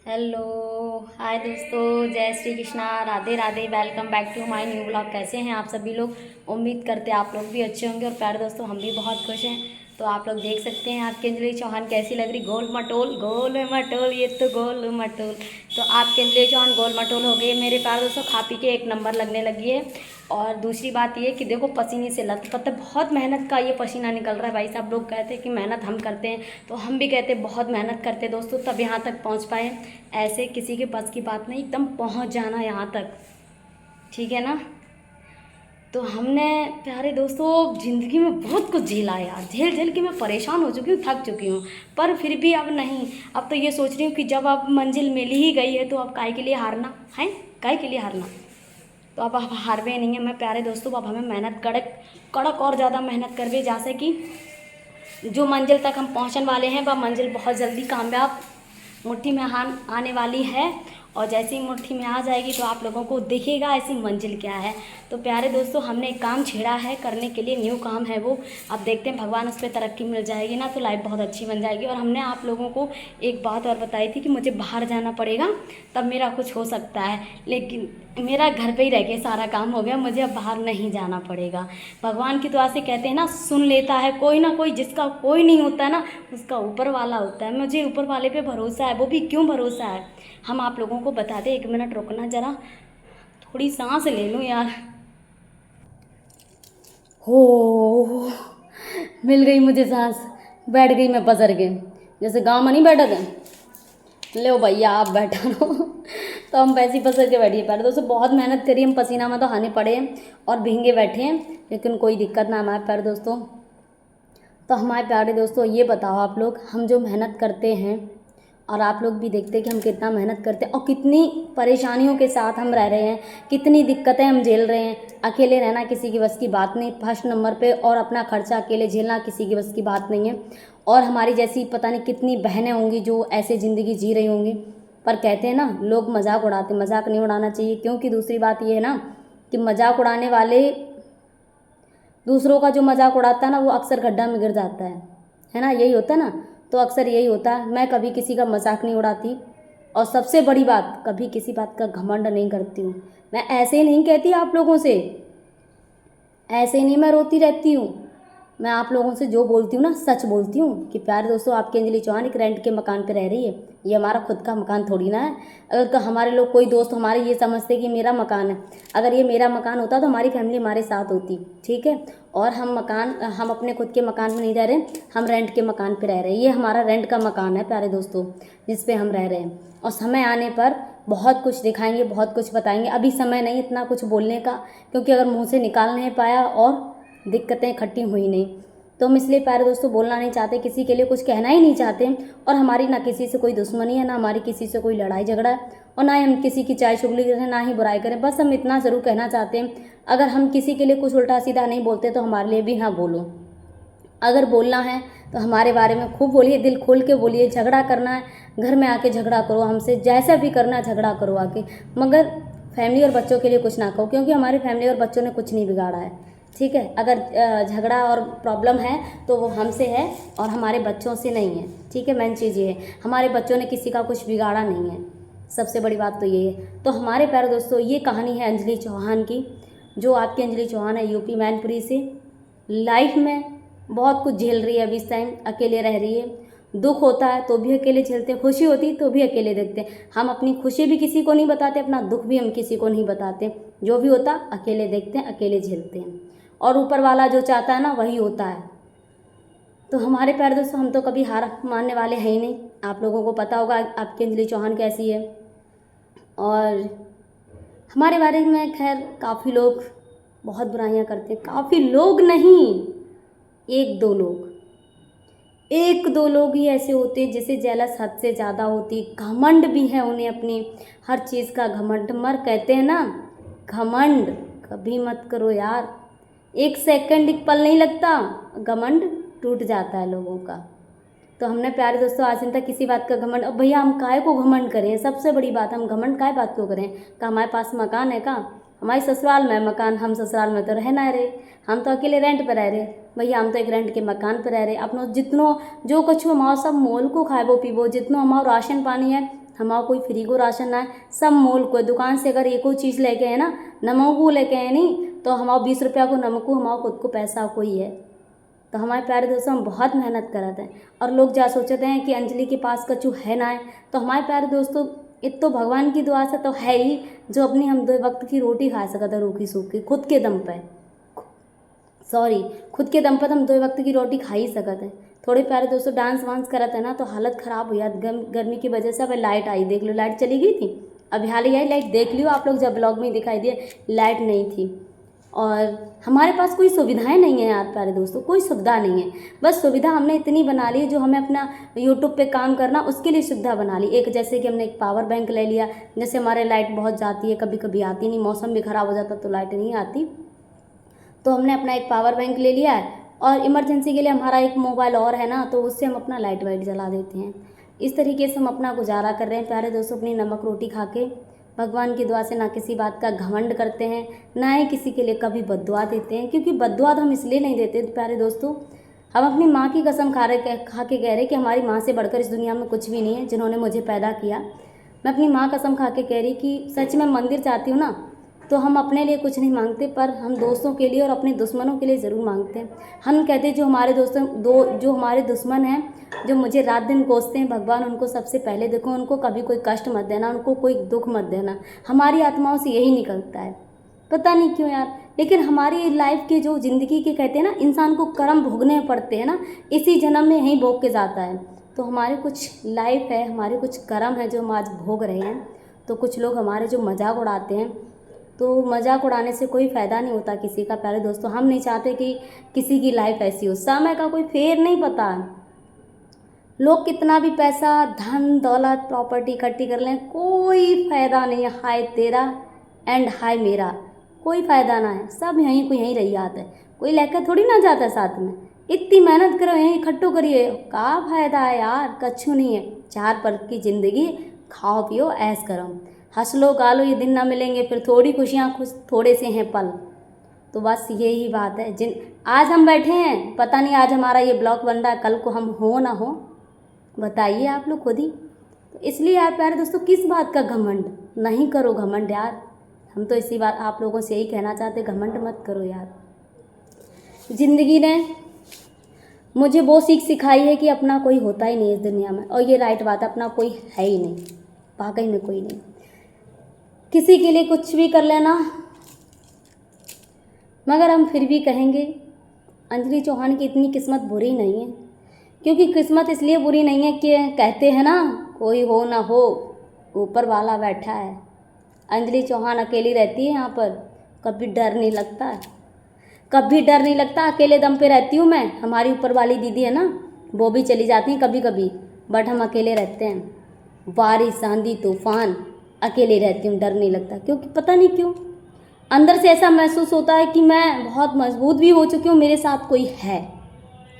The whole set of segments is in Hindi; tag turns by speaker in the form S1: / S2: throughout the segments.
S1: हेलो। हाय दोस्तों, जय Shri Krishna, Radhe Radhe. Welcome back to my new blog. कैसे हैं आप सभी लोग? उम्मीद करते हैं आप लोग भी अच्छे होंगे। और प्यारे दोस्तों, हम भी बहुत खुश हैं। तो आप लोग देख सकते हैं आपकी अंजलि चौहान कैसी लग रही। गोल मटोल, ये तो गोल मटोल। तो आपकी अंजलि चौहान गोल मटोल हो गई है मेरे प्यारे दोस्तों। खा पी के एक नंबर लगने लगी है। और दूसरी बात ये कि देखो, पसीने से लथपथ, बहुत मेहनत का ये पसीना निकल रहा है भाई साहब। लोग कहते हैं कि मेहनत हम करते हैं, तो हम भी कहते हैं बहुत मेहनत करते हैं दोस्तों, तब यहाँ तक पहुँच पाए। ऐसे किसी के बस की बात नहीं, एकदम पहुँच जाना यहाँ तक, ठीक है ना। तो हमने प्यारे दोस्तों ज़िंदगी में बहुत कुछ झेला है यार। झेल झेल के मैं परेशान हो चुकी हूँ, थक चुकी हूँ। पर फिर भी अब नहीं, अब तो ये सोच रही हूँ कि जब अब मंजिल मिल ही गई है तो अब काहे के लिए हारना है, काहे के लिए हारना। तो अब हारवे नहीं है मैं प्यारे दोस्तों। अब हमें मेहनत कड़क कड़क और ज़्यादा मेहनत करवे, जैसे कि जो मंजिल तक हम पहुंचने वाले हैं वह मंजिल बहुत जल्दी कामयाब मुट्ठी में आने वाली है। और जैसे ही मुट्ठी में आ जाएगी तो आप लोगों को दिखेगा ऐसी मंजिल क्या है। तो प्यारे दोस्तों, हमने एक काम छेड़ा है करने के लिए, न्यू काम है वो। अब देखते हैं, भगवान उस पर तरक्की मिल जाएगी ना तो लाइफ बहुत अच्छी बन जाएगी। और हमने आप लोगों को एक बात और बताई थी कि मुझे बाहर जाना पड़ेगा तब मेरा कुछ हो सकता है, लेकिन मेरा घर पे ही रह के सारा काम हो गया। मुझे अब बाहर नहीं जाना पड़ेगा। भगवान की दुआ से कहते हैं ना, सुन लेता है कोई ना कोई। जिसका कोई नहीं होता है ना, उसका ऊपर वाला होता है। मुझे ऊपर वाले पे भरोसा है। वो भी क्यों भरोसा है, हम आप लोगों को बता दें। एक मिनट रुकना जरा, थोड़ी सांस ले लूँ यार। हो, मिल गई मुझे सांस। बैठ गई मैं पसर के, जैसे गाँव में नहीं बैठा था। लो भैया आप बैठा रहो। तो हम वैसे ही पसर के बैठिए। पहले दोस्तों बहुत मेहनत करी, हम पसीना में तो हाने पड़े हैं और भींगे बैठे हैं, लेकिन कोई दिक्कत ना हमारे प्यारे दोस्तों। तो हमारे प्यारे दोस्तों, ये बताओ आप लोग, हम जो मेहनत करते हैं और आप लोग भी देखते हैं कि हम कितना मेहनत करते हैं और कितनी परेशानियों के साथ हम रह रहे हैं, कितनी दिक्कतें हम झेल रहे हैं। अकेले रहना किसी की बस की बात नहीं, फर्स्ट नंबर पे। और अपना खर्चा अकेले झेलना किसी की बस की बात नहीं है। और हमारी जैसी पता नहीं कितनी बहनें होंगी जो ऐसे ज़िंदगी जी रही होंगी। पर कहते हैं ना, लोग मजाक उड़ाते, मजाक नहीं उड़ाना चाहिए। क्योंकि दूसरी बात ये है ना कि मजाक उड़ाने वाले, दूसरों का जो मजाक उड़ाता है ना, वो अक्सर गड्ढा में गिर जाता है ना। यही होता है ना। तो अक्सर यही होता है। मैं कभी किसी का मजाक नहीं उड़ाती। और सबसे बड़ी बात, कभी किसी बात का घमंड नहीं करती हूँ। मैं ऐसे ही नहीं कहती आप लोगों से, ऐसे ही नहीं मैं रोती रहती हूँ। मैं आप लोगों से जो बोलती हूँ ना, सच बोलती हूँ। कि प्यारे दोस्तों, आपकी अंजलि चौहान एक रेंट के मकान पे रह रही है। ये हमारा खुद का मकान थोड़ी ना है। अगर हमारे लोग, कोई दोस्त हमारे ये समझते कि मेरा मकान है, अगर ये मेरा मकान होता तो हमारी फैमिली हमारे साथ होती, ठीक है। और हम अपने खुद के मकान में नहीं रह रहे, हम रेंट के मकान पर रह रहे हैं। ये हमारा रेंट का मकान है प्यारे दोस्तों, जिस पे हम रह रहे हैं। और समय आने पर बहुत कुछ दिखाएंगे, बहुत कुछ बताएंगे। अभी समय नहीं इतना कुछ बोलने का, क्योंकि अगर मुँह से निकाल नहीं पाया और दिक्कतें इकट्ठी हुई नहीं, तो हम इसलिए प्यारे दोस्तों बोलना नहीं चाहते, किसी के लिए कुछ कहना ही नहीं चाहते। और हमारी ना किसी से कोई दुश्मनी है, ना हमारी किसी से कोई लड़ाई झगड़ा है, और ना ही हम किसी की चाय चुगली करें, ना ही बुराई करें। बस हम इतना ज़रूर कहना चाहते हैं, अगर हम किसी के लिए कुछ उल्टा सीधा नहीं बोलते तो हमारे लिए भी हाँ बोलो। अगर बोलना है तो हमारे बारे में खूब बोलिए, दिल खोल के बोलिए। झगड़ा करना है, घर में आके झगड़ा करो हमसे, जैसा भी करना है झगड़ा करो आके। मगर फैमिली और बच्चों के लिए कुछ ना कहो, क्योंकि हमारी फैमिली और बच्चों ने कुछ नहीं बिगाड़ा है, ठीक है। अगर झगड़ा और प्रॉब्लम है तो वो हमसे है और हमारे बच्चों से नहीं है, ठीक है। मेन चीज़ ये है, हमारे बच्चों ने किसी का कुछ बिगाड़ा नहीं है। सबसे बड़ी बात तो ये है। तो हमारे प्यारे दोस्तों, ये कहानी है अंजलि चौहान की। जो आपकी अंजलि चौहान है यूपी मैनपुरी से, लाइफ में बहुत कुछ झेल रही है अभी इस टाइम, अकेले रह रही है। दुख होता है तो भी अकेले झेलते हैं, खुशी होती है तो भी अकेले देखते हैं। हम अपनी खुशी भी किसी को नहीं बताते, अपना दुख भी हम किसी को नहीं बताते। जो भी होता अकेले देखते हैं, अकेले झेलते हैं। और ऊपर वाला जो चाहता है ना, वही होता है। तो हमारे प्यारे दोस्तों, हम तो कभी हार मानने वाले हैं ही नहीं। आप लोगों को पता होगा आपकी अंजलि चौहान कैसी है। और हमारे बारे में खैर काफ़ी लोग बहुत बुराइयां करते हैं। काफ़ी लोग नहीं, एक दो लोग, एक दो लोग ही ऐसे होते हैं जिसे जेलस हद से ज़्यादा होती। घमंड भी है उन्हें अपनी हर चीज़ का घमंड। मर कहते हैं ना, घमंड कभी मत करो यार। एक सेकंड एक पल नहीं लगता, घमंड टूट जाता है लोगों का। तो हमने प्यारे दोस्तों आज तक किसी बात का घमंड, अब भैया हम काहे को घमंड करें। सबसे बड़ी बात, हम घमंड काहे बात को करें। का हमारे पास मकान है का, हमारी ससुराल में मकान, हम ससुराल में तो रहना रहे। हम तो अकेले रेंट पर रह रहे भैया, हम तो एक रेंट के मकान पर रह रहे। अपनो जितनो जो कुछ हमारा सब मोल को खाएबो पीबो, जितनो हमारा राशन पानी है हमारा कोई फ्री को राशन ना है, सब मोल को है। दुकान से अगर एको चीज़ लेके है ना, नमक को लेके है नहीं, तो हमारा 20 रुपया को नमक को हमारा खुद को पैसा कोई है। तो हमारे प्यारे दोस्तों हम बहुत मेहनत करते हैं, और लोग जा सोचते हैं कि अंजलि के पास कछु है ना है। तो हमारे प्यारे दोस्तों एक तो भगवान की दुआ से तो है ही, जो अपनी हम 2 वक्त की रोटी खा सकते हैं रूखी सूखी, खुद के दम पे, खुद के दम पर हम 2 वक्त की रोटी खा ही सकते हैं। थोड़े प्यारे दोस्तों डांस वांस करते हैं ना तो हालत ख़राब हो जाती, गर्मी की वजह से। अब लाइट आई, देख लो लाइट चली गई थी, अभी हाल ही आई लाइट, देख लियो आप लोग, जब ब्लॉग में दिखाई दिए लाइट नहीं थी। और हमारे पास कोई सुविधाएं नहीं है यार प्यारे दोस्तों, कोई सुविधा नहीं है। बस सुविधा हमने इतनी बना ली जो हमें अपना यूट्यूब पे काम करना उसके लिए सुविधा बना ली। एक जैसे कि हमने एक पावर बैंक ले लिया, जैसे हमारे लाइट बहुत जाती है, कभी कभी आती नहीं, मौसम भी ख़राब हो जाता तो लाइट नहीं आती, तो हमने अपना एक पावर बैंक ले लिया है। और इमरजेंसी के लिए हमारा एक मोबाइल और है ना, तो उससे हम अपना लाइट वाइट जला देते हैं। इस तरीके से हम अपना गुजारा कर रहे हैं प्यारे दोस्तों, अपनी नमक रोटी खा के। भगवान की दुआ से ना किसी बात का घमंड करते हैं, ना ही किसी के लिए कभी बद्दुआ देते हैं, क्योंकि बद्दुआ तो हम इसलिए नहीं देते प्यारे दोस्तों, हम अपनी माँ की कसम खा के कह रहे कि हमारी माँ से बढ़कर इस दुनिया में कुछ भी नहीं है, जिन्होंने मुझे पैदा किया। मैं अपनी माँ कसम खा के कह रही कि सच में मंदिर जाती हूँ ना, तो हम अपने लिए कुछ नहीं मांगते, पर हम दोस्तों के लिए और अपने दुश्मनों के लिए ज़रूर मांगते हैं। हम कहते हैं जो हमारे दुश्मन हैं, जो मुझे रात दिन कोसते हैं, भगवान उनको सबसे पहले देखो, उनको कभी कोई कष्ट मत देना, उनको कोई दुख मत देना। हमारी आत्माओं से यही निकलता है, पता नहीं क्यों यार। लेकिन हमारी लाइफ के जो ज़िंदगी के कहते हैं ना, इंसान को कर्म भोगने पड़ते हैं ना, इसी जन्म में यहीं भोग के जाता है। तो हमारे कुछ लाइफ है, हमारे कुछ कर्म है जो हम आज भोग रहे हैं। तो कुछ लोग हमारे जो मजाक उड़ाते हैं, तो मजाक उड़ाने से कोई फ़ायदा नहीं होता किसी का प्यारे दोस्तों। हम नहीं चाहते कि किसी की लाइफ ऐसी हो, समय का कोई फेर नहीं पता। लोग कितना भी पैसा, धन दौलत, प्रॉपर्टी इकट्ठी कर लें, कोई फ़ायदा नहीं है। हाय तेरा एंड हाय मेरा, कोई फ़ायदा ना है, सब यहीं को यहीं रही जाता है, कोई लेकर थोड़ी ना जाता है साथ में। इतनी मेहनत करो, यहीं इकट्ठो करिए, का फ़ायदा है यार, कछु नहीं है। 4 पल की ज़िंदगी, खाओ पियो ऐश करो, हंस लो गा लो, ये दिन ना मिलेंगे फिर, थोड़ी खुशियाँ थोड़े से हैं पल। तो बस यही बात है। आज हम बैठे हैं, पता नहीं आज हमारा ये ब्लॉग बन रहा है, कल को हम हो ना हो, बताइए आप लोग खुद ही। तो इसलिए यार प्यारे दोस्तों, किस बात का घमंड, नहीं करो घमंड यार। हम तो इसी बात आप लोगों से यही कहना चाहते, घमंड मत करो यार। ज़िंदगी ने मुझे वो सीख सिखाई है कि अपना कोई होता ही नहीं इस दुनिया में, और ये राइट बात है, अपना कोई है ही नहीं, वाकई में कोई नहीं। किसी के लिए कुछ भी कर लेना, मगर हम फिर भी कहेंगे अंजलि चौहान की इतनी किस्मत बुरी नहीं है। क्योंकि किस्मत इसलिए बुरी नहीं है कि कहते हैं ना, कोई हो ना हो ऊपर वाला बैठा है। अंजलि चौहान अकेली रहती है यहाँ पर, कभी डर नहीं लगता है, कभी डर नहीं लगता, अकेले दम पे रहती हूँ मैं। हमारी ऊपर वाली दीदी है ना, वो भी चली जाती हैं कभी कभी, बट हम अकेले रहते हैं। बारिश आंधी तूफान अकेले रहती हूँ, डर नहीं लगता, क्योंकि पता नहीं क्यों अंदर से ऐसा महसूस होता है कि मैं बहुत मजबूत भी हो चुकी हूँ, मेरे साथ कोई है,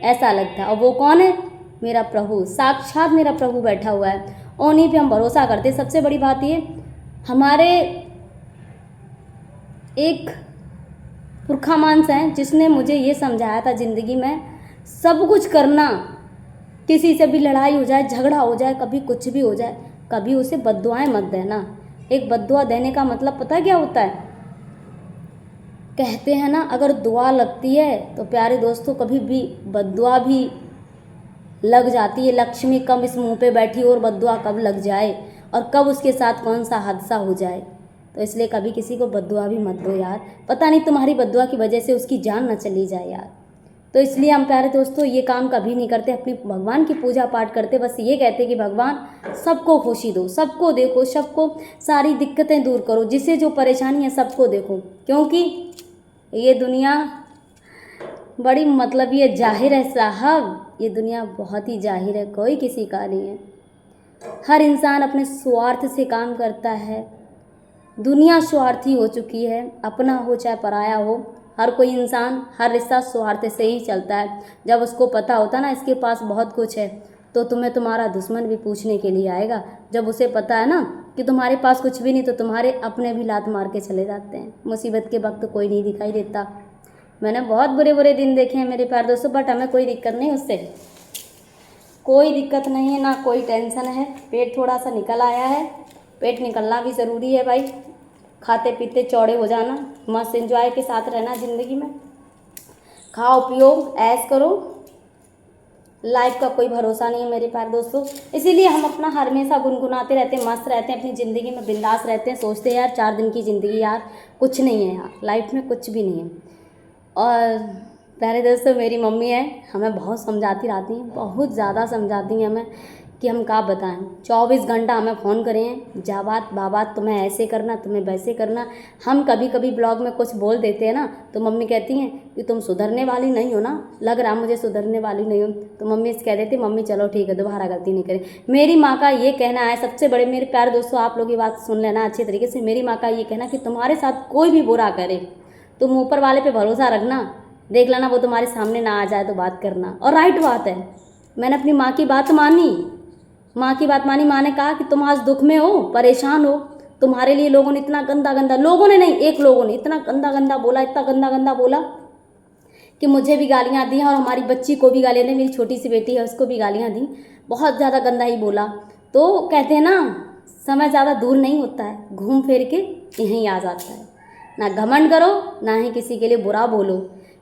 S1: ऐसा लगता है। और वो कौन है? मेरा प्रभु, साक्षात मेरा प्रभु बैठा हुआ है, उन्हीं पे हम भरोसा करते। सबसे बड़ी बात ये, हमारे एक पुरखा मानस हैं जिसने मुझे ये समझाया था ज़िंदगी में सब कुछ करना, किसी से भी लड़ाई हो जाए, झगड़ा हो जाए, कभी कुछ भी हो जाए, कभी उसे बद्दुआएं मत देना। एक बद्दुआ देने का मतलब पता क्या होता है? कहते हैं ना, अगर दुआ लगती है तो प्यारे दोस्तों कभी भी बद्दुआ भी लग जाती है। लक्ष्मी कब इस मुंह पे बैठी और बद्दुआ कब लग जाए, और कब उसके साथ कौन सा हादसा हो जाए। तो इसलिए कभी किसी को बद्दुआ भी मत दो यार, पता नहीं तुम्हारी बद्दुआ की वजह से उसकी जान न चली जाए यार। तो इसलिए हम प्यारे दोस्तों ये काम कभी नहीं करते, अपनी भगवान की पूजा पाठ करते, बस ये कहते कि भगवान सबको खुशी दो, सबको देखो, सबको सारी दिक्कतें दूर करो, जिसे जो परेशानी है सबको देखो। क्योंकि ये दुनिया बड़ी मतलब ये जाहिर है साहब, ये दुनिया बहुत ही जाहिर है, कोई किसी का नहीं है। हर इंसान अपने स्वार्थ से काम करता है, दुनिया स्वार्थी हो चुकी है, अपना हो चाहे पराया हो, हर कोई इंसान, हर रिश्ता स्वार्थ से ही चलता है। जब उसको पता होता ना इसके पास बहुत कुछ है, तो तुम्हें तुम्हारा दुश्मन भी पूछने के लिए आएगा। जब उसे पता है ना कि तुम्हारे पास कुछ भी नहीं, तो तुम्हारे अपने भी लात मार के चले जाते हैं। मुसीबत के वक्त कोई नहीं दिखाई देता। मैंने बहुत बुरे बुरे दिन देखे हैं मेरे प्यारे दोस्तों, बट हमें कोई दिक्कत नहीं उससे। कोई दिक्कत नहीं है, ना कोई टेंशन है। पेट थोड़ा सा निकल आया है, पेट निकलना भी ज़रूरी है भाई। खाते पीते चौड़े हो जाना, मस्त एंजॉय के साथ रहना ज़िंदगी में। खाओ पियो ऐश करो, लाइफ का कोई भरोसा नहीं है मेरे प्यारे दोस्तों। इसीलिए हम अपना हमेशा गुनगुनाते रहते हैं, मस्त रहते हैं, अपनी ज़िंदगी में बिंदास रहते हैं। सोचते हैं यार 4 दिन की ज़िंदगी यार कुछ नहीं है, यार लाइफ में कुछ भी नहीं है। और प्यारे दोस्तों मेरी मम्मी है, हमें बहुत समझाती रहती हैं, बहुत ज़्यादा समझाती हैं हमें कि हम क्या बताएं। 24 घंटा हमें फ़ोन करें हैं, जा बात बाबात तुम्हें ऐसे करना, तुम्हें वैसे करना। हम कभी कभी ब्लॉग में कुछ बोल देते हैं ना, तो मम्मी कहती हैं कि तुम सुधरने वाली नहीं हो ना, लग रहा मुझे सुधरने वाली नहीं हो। तो मम्मी से कह देती मम्मी चलो ठीक है दोबारा गलती नहीं करें। मेरी माँ का ये कहना है सबसे बड़े, मेरे प्यारे दोस्तों आप लोग ये बात सुन लेना अच्छे तरीके से। मेरी माँ का ये कहना कि तुम्हारे साथ कोई भी बुरा करे, तुम ऊपर वाले पे भरोसा रखना, देख लेना वो तुम्हारे सामने ना आ जाए तो बात करना। और राइट बात है, मैंने अपनी माँ की बात मानी, माँ की बात मानी। माँ ने कहा कि तुम आज दुख में हो, परेशान हो, तुम्हारे लिए लोगों ने इतना गंदा गंदा, लोगों ने नहीं एक लोगों ने इतना गंदा गंदा बोला, इतना गंदा गंदा बोला कि मुझे भी गालियाँ दी और हमारी बच्ची को भी गालियाँ दी, मेरी छोटी सी बेटी है उसको भी गालियाँ दी, बहुत ज़्यादा गंदा ही बोला। तो कहते हैं ना समय ज़्यादा दूर नहीं होता है, घूम फिर के यहीं आ जाता है। ना घमंड करो, ना ही किसी के लिए बुरा बोलो,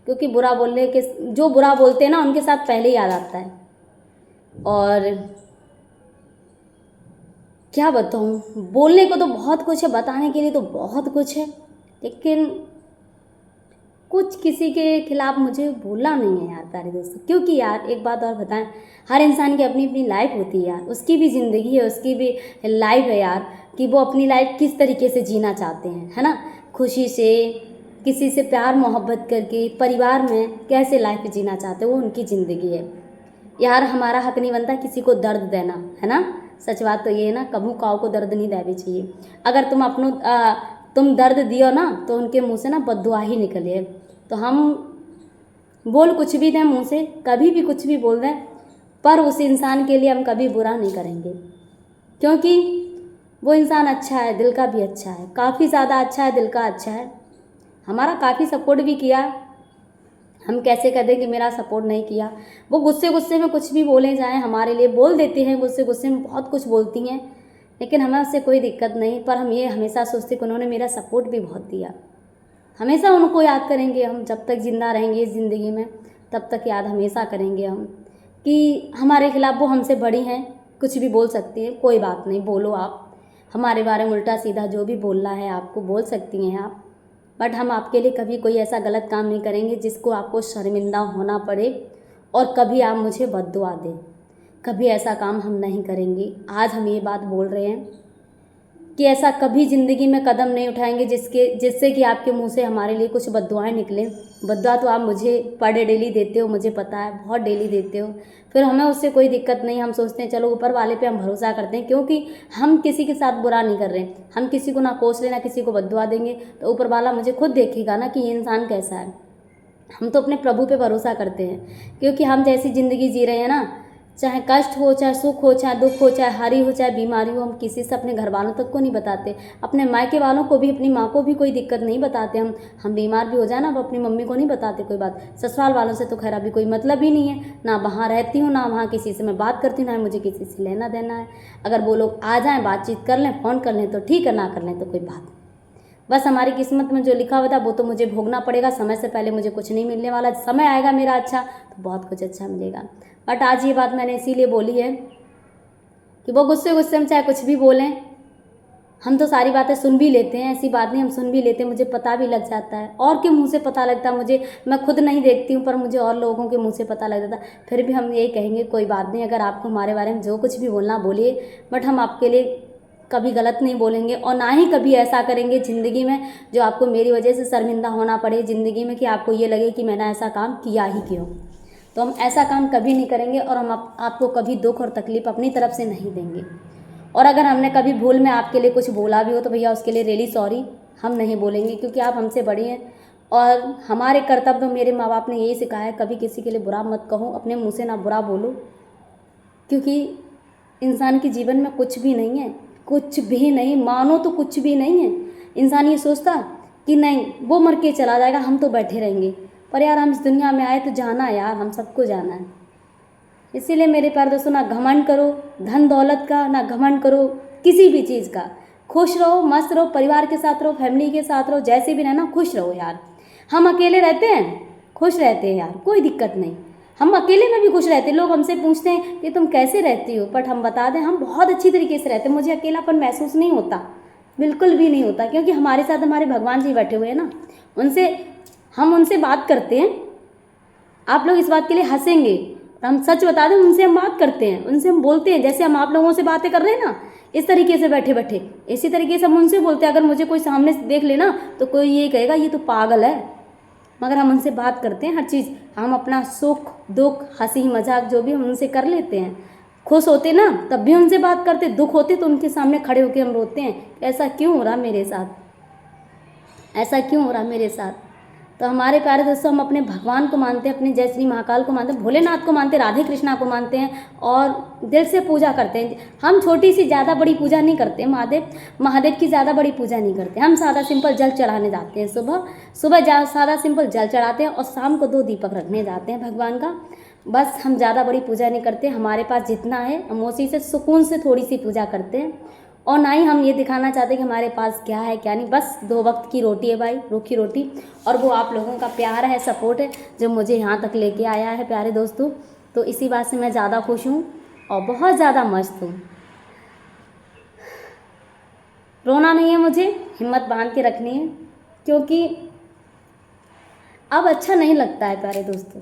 S1: क्योंकि बुरा बोलने के, जो बुरा बोलते हैं ना उनके साथ पहले ही याद आता है। और क्या बताऊँ, बोलने को तो बहुत कुछ है, बताने के लिए तो बहुत कुछ है, लेकिन कुछ किसी के खिलाफ मुझे बोलना नहीं है यार प्यारे दोस्तों। क्योंकि यार एक बात और बताएं, हर इंसान की अपनी अपनी लाइफ होती है यार, उसकी भी ज़िंदगी है, उसकी भी लाइफ है यार, कि वो अपनी लाइफ किस तरीके से जीना चाहते हैं, है ना। खुशी से, किसी से प्यार मोहब्बत करके, परिवार में कैसे लाइफ जीना चाहते हैं, वो उनकी ज़िंदगी है यार। हमारा हक नहीं बनता किसी को दर्द देना, है ना। सच बात तो ये है ना, कभू काऊ को दर्द नहीं देनी चाहिए। अगर तुम दर्द दियो ना तो उनके मुंह से ना बद्दुआ ही निकले। तो हम बोल कुछ भी दें मुंह से, कभी भी कुछ भी बोल दें, पर उस इंसान के लिए हम कभी बुरा नहीं करेंगे, क्योंकि वो इंसान अच्छा है, दिल का भी अच्छा है, काफ़ी ज़्यादा अच्छा है, दिल का अच्छा है, हमारा काफ़ी सपोर्ट भी किया। हम कैसे कर दें कि मेरा सपोर्ट नहीं किया। वो गुस्से गुस्से में कुछ भी बोले जाएं, हमारे लिए बोल देते हैं, गुस्से गुस्से में बहुत कुछ बोलती हैं, लेकिन हमें उससे कोई दिक्कत नहीं। पर हम ये हमेशा सोचते कि उन्होंने मेरा सपोर्ट भी बहुत दिया। हमेशा उनको याद करेंगे हम, जब तक ज़िंदा रहेंगे इस ज़िंदगी में तब तक याद हमेशा करेंगे हम, कि हमारे खिलाफ वो हमसे बड़ी हैं, कुछ भी बोल सकती है, कोई बात नहीं, बोलो आप हमारे बारे में उल्टा सीधा जो भी बोलना है आपको बोल सकती हैं आप, बट हम आपके लिए कभी कोई ऐसा गलत काम नहीं करेंगे जिसको आपको शर्मिंदा होना पड़े और कभी आप मुझे बद्दुआ दें। कभी ऐसा काम हम नहीं करेंगे। आज हम ये बात बोल रहे हैं कि ऐसा कभी ज़िंदगी में कदम नहीं उठाएंगे जिससे कि आपके मुंह से हमारे लिए कुछ बद्दुआएं निकलें। बद्दुआ तो आप मुझे पर डे डेली देते हो, मुझे पता है, बहुत डेली देते हो, फिर हमें उससे कोई दिक्कत नहीं। हम सोचते हैं चलो ऊपर वाले पे हम भरोसा करते हैं, क्योंकि हम किसी के साथ बुरा नहीं कर रहे हैं। हम किसी को ना कोस लेना, किसी को बद्दुआ देंगे तो ऊपर वाला मुझे खुद देखेगा ना कि ये इंसान कैसा है। हम तो अपने प्रभु पे भरोसा करते हैं, क्योंकि हम जैसी ज़िंदगी जी रहे हैं ना, चाहे कष्ट हो, चाहे सुख हो, चाहे दुख हो, चाहे हारी हो, चाहे बीमारी हो, हम किसी से अपने घर वालों तक को नहीं बताते। अपने मायके वालों को भी, अपनी माँ को भी कोई दिक्कत नहीं बताते। हम बीमार भी हो जाए ना, अब अपनी मम्मी को नहीं बताते कोई बात। ससुराल वालों से तो खैर अभी कोई मतलब ही नहीं है, ना वहाँ रहती हूँ, ना वहाँ किसी से मैं बात करती हूँ, ना मुझे किसी से लेना देना है। अगर वो लोग आ जाएँ, बातचीत कर लें, फ़ोन कर लें तो ठीक है, ना कर लें तो कोई बात नहीं। बस हमारी किस्मत में जो लिखा हुआ था वो तो मुझे भोगना पड़ेगा। समय से पहले मुझे कुछ नहीं मिलने वाला, समय आएगा मेरा अच्छा तो बहुत कुछ अच्छा मिलेगा। बट आज ये बात मैंने इसीलिए बोली है कि वो गुस्से गुस्से में चाहे कुछ भी बोलें, हम तो सारी बातें सुन भी लेते हैं, ऐसी बात नहीं, हम सुन भी लेते हैं, मुझे पता भी लग जाता है। और के मुंह से पता लगता है मुझे, मैं खुद नहीं देखती हूँ पर मुझे और लोगों के मुंह से पता लग जाता है। फिर भी हम यही कहेंगे कोई बात नहीं, अगर आपको हमारे बारे में जो कुछ भी बोलना बोलिए, बट हम आपके लिए कभी गलत नहीं बोलेंगे और ना ही कभी ऐसा करेंगे ज़िंदगी में जो आपको मेरी वजह से शर्मिंदा होना पड़े ज़िंदगी में, कि आपको ये लगे कि मैंने ऐसा काम किया ही क्यों। तो हम ऐसा काम कभी नहीं करेंगे और हम आपको कभी दुख और तकलीफ़ अपनी तरफ से नहीं देंगे। और अगर हमने कभी भूल में आपके लिए कुछ बोला भी हो तो भैया उसके लिए रियली सॉरी, हम नहीं बोलेंगे, क्योंकि आप हमसे बड़ी हैं और हमारे कर्तव्य, मेरे माँ बाप ने यही सिखाया है, कभी किसी के लिए बुरा मत कहो, अपने मुँह से ना बुरा बोलो, क्योंकि इंसान के जीवन में कुछ भी नहीं है, कुछ भी नहीं, मानो तो कुछ भी नहीं है। इंसान ये सोचता कि नहीं वो मर के चला जाएगा, हम तो बैठे रहेंगे, पर यार हम इस दुनिया में आए तो जाना है यार, हम सबको जाना है। इसीलिए मेरे प्यारे दोस्तों, ना घमंड करो धन दौलत का, ना घमंड करो किसी भी चीज़ का। खुश रहो, मस्त रहो, परिवार के साथ रहो, फैमिली के साथ रहो, जैसे भी रहना खुश रहो यार। हम अकेले रहते हैं, खुश रहते हैं यार, कोई दिक्कत नहीं। हम अकेले में भी खुश रहते हैं। लोग हमसे पूछते हैं कि तुम कैसे रहती हो, बट हम बता दें हम बहुत अच्छी तरीके से रहते हैं। मुझे अकेलापन महसूस नहीं होता, बिल्कुल भी नहीं होता, क्योंकि हमारे साथ हमारे भगवान जी बैठे हुए हैं ना। हम उनसे बात करते हैं। आप लोग इस बात के लिए हंसेंगे, हम सच बता दें, उनसे हम बात करते हैं, उनसे हम बोलते हैं, जैसे हम आप लोगों से बातें कर रहे हैं ना, इस तरीके से बैठे बैठे इसी तरीके से हम उनसे बोलते हैं। अगर मुझे कोई सामने से देख लेना तो कोई ये कहेगा ये तो पागल है, मगर हम उनसे बात करते हैं। हर चीज़ हम अपना सुख दुख हंसी मजाक जो भी हम उनसे कर लेते हैं। खुश होते ना तब भी उनसे बात करते, दुख होते तो उनके सामने खड़े होकर हम रोते हैं, ऐसा क्यों हो रहा मेरे साथ, ऐसा क्यों हो रहा मेरे साथ। तो हमारे प्यारे दोस्तों, हम अपने भगवान को मानते हैं, अपने जय श्री महाकाल को मानते हैं, भोलेनाथ को मानते हैं, राधे कृष्णा को मानते हैं और दिल से पूजा करते हैं। हम छोटी सी ज़्यादा बड़ी पूजा नहीं करते, महादेव की ज़्यादा बड़ी पूजा नहीं करते। हम सादा सिंपल जल चढ़ाने जाते हैं, सुबह सादा सिंपल जल चढ़ाते हैं और शाम को 2 दीपक रखने जाते हैं भगवान का। बस हम ज़्यादा बड़ी पूजा नहीं करते। हमारे पास जितना है हम उसी से सुकून से थोड़ी सी पूजा करते हैं, और ना ही हम ये दिखाना चाहते कि हमारे पास क्या है क्या नहीं। बस 2 वक्त की रोटी है भाई, रूखी रोटी, और वो आप लोगों का प्यार है, सपोर्ट है जो मुझे यहाँ तक लेके आया है प्यारे दोस्तों। तो इसी बात से मैं ज़्यादा खुश हूँ और बहुत ज़्यादा मस्त हूँ। रोना नहीं है मुझे, हिम्मत बांध के रखनी है, क्योंकि अब अच्छा नहीं लगता है प्यारे दोस्तों।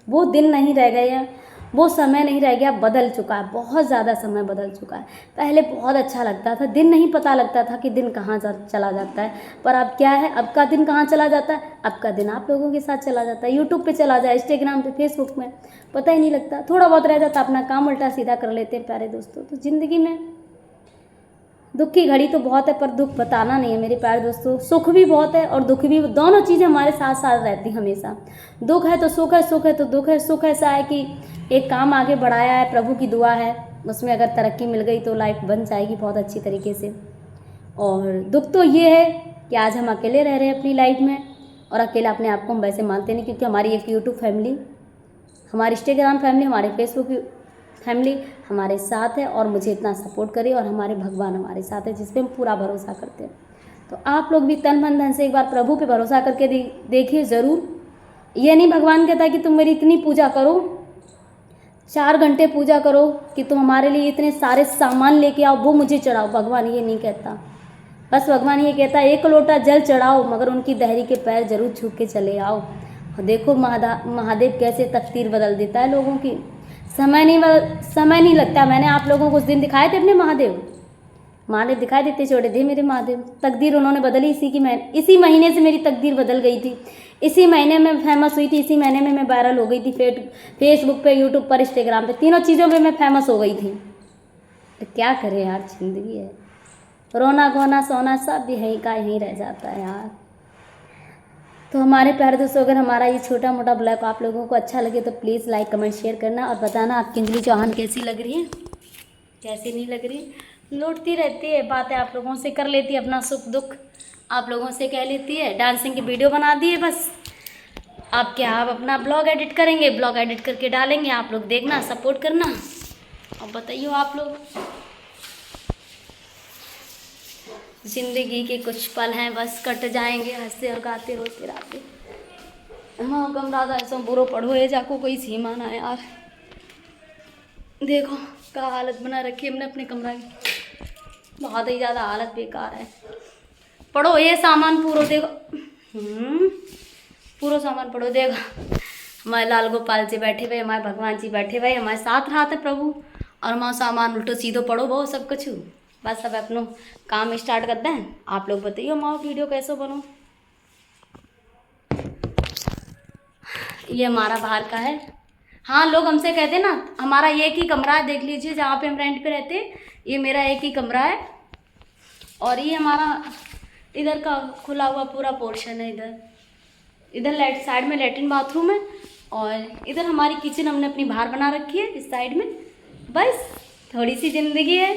S1: वो दिन नहीं रह गए हैं, वो समय नहीं रह गया, बदल चुका है, बहुत ज़्यादा समय बदल चुका है। पहले बहुत अच्छा लगता था, दिन नहीं पता लगता था कि दिन कहाँ चला जाता है, पर अब क्या है, अब का दिन कहाँ चला जाता है, अब का दिन आप लोगों के साथ चला जाता है। यूट्यूब पे चला जाए, इंस्टाग्राम पे, फेसबुक में, पता ही नहीं लगता। थोड़ा बहुत रह जाता, अपना काम उल्टा सीधा कर लेते हैं प्यारे दोस्तों। तो ज़िंदगी में दुख की घड़ी तो बहुत है, पर दुख बताना नहीं है मेरे प्यारे दोस्तों। सुख भी बहुत है और दुख भी, दोनों चीज़ें हमारे साथ साथ रहती हैं हमेशा। दुख है तो सुख है, सुख है तो दुख है। सुख ऐसा है कि एक काम आगे बढ़ाया है, प्रभु की दुआ है, उसमें अगर तरक्की मिल गई तो लाइफ बन जाएगी बहुत अच्छी तरीके से। और दुख तो ये है कि आज हम अकेले रह रहे हैं अपनी लाइफ में, और अकेला अपने आप को हम वैसे मानते नहीं, क्योंकि हमारी एक यूट्यूब फैमिली, हमारी इंस्टाग्राम फैमिली, हमारे फेसबुक फैमिली हमारे साथ है और मुझे इतना सपोर्ट करे, और हमारे भगवान हमारे साथ है जिस पे हम पूरा भरोसा करते हैं। तो आप लोग भी तन मन धन से एक बार प्रभु पे भरोसा करके देखिए ज़रूर। ये नहीं भगवान कहता है कि तुम मेरी इतनी पूजा करो, 4 घंटे पूजा करो, कि तुम हमारे लिए इतने सारे सामान लेके आओ वो मुझे चढ़ाओ। भगवान ये नहीं कहता। बस भगवान ये कहता है 1 लोटा जल चढ़ाओ, मगर उनकी दहरी के पैर जरूर छू के चले आओ। और देखो महादेव कैसे तकदीर बदल देता है लोगों की। समय नहीं लगता। मैंने आप लोगों को उस दिन दिखाए थे अपने महादेव दिखाई देते छोटे थे मेरे महादेव। तकदीर उन्होंने बदली इसी महीने से मेरी तकदीर बदल गई थी। इसी महीने में फेमस हुई थी, इसी महीने में मैं वायरल हो गई थी, फेसबुक पे, यूट्यूब पर, इंस्टाग्राम पे, तीनों चीज़ों पे मैं फेमस हो गई थी। तो क्या करें यार, जिंदगी है, रोना गोना सोना सब भी यहीं का यहीं रह जाता है यार। तो हमारे प्यारे दोस्तों, अगर हमारा ये छोटा मोटा ब्लॉग आप लोगों को अच्छा लगे तो प्लीज़ लाइक कमेंट शेयर करना, और बताना आपकी अंजलि चौहान कैसी लग रही है, कैसी नहीं लग रही। लौटती रहती है, बातें आप लोगों से कर लेती है, अपना सुख दुख आप लोगों से कह लेती है, डांसिंग की वीडियो बना दी है बस। आप क्या, आप अपना ब्लॉग एडिट करेंगे, ब्लॉग एडिट करके डालेंगे, आप लोग देखना, सपोर्ट करना। और बताइए आप लोग, जिंदगी के कुछ पल हैं, बस कट जाएंगे हंसते और गाते रोते राते। हाँ कमरा ऐसा बुरो पढ़ो ये जाको कोई सीमा ना है यार। देखो क्या हालत बना रखी है हमने अपने कमरा की, बहुत ही ज़्यादा हालत बेकार है। पढ़ो ये सामान पूरा देखो, पूरा सामान पढ़ो। देखो हमारे लाल गोपाल जी बैठे हुए, हमारे भगवान जी बैठे हुए, हमारे साथ रहा था प्रभु, और हमारा सामान उल्टो सीधो पढ़ो बहुत सब कुछ। बस अब अपनो काम स्टार्ट करते हैं। आप लोग बताइए हमारा वीडियो कैसे बनो। ये हमारा बाहर का है। हाँ लोग हमसे कहते हैं ना, हमारा एक ही कमरा है, देख लीजिए जहाँ पे हम रेंट पे रहते हैं, ये मेरा एक ही कमरा है। और ये हमारा इधर का खुला हुआ पूरा पोर्शन है। इधर साइड में लेटरिन बाथरूम है, और इधर हमारी किचन हमने अपनी बाहर बना रखी है इस साइड में। बस थोड़ी सी ज़िंदगी है,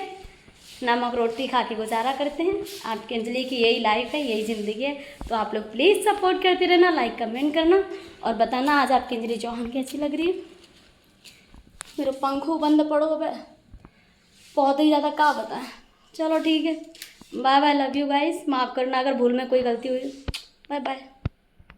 S1: नमक रोटी खा के गुजारा करते हैं। आपकी अंजलि की यही लाइफ है, यही ज़िंदगी है। तो आप लोग प्लीज़ सपोर्ट करते रहना, लाइक कमेंट करना, और बताना आज आपकी अंजलि चौहान कैसी लग रही है। मेरे पंखों बंद पड़ो अब, बहुत ही ज़्यादा क्या बताएं। चलो ठीक है, bye bye, love you guys, माफ़ करना अगर भूल में कोई गलती हुई। Bye bye.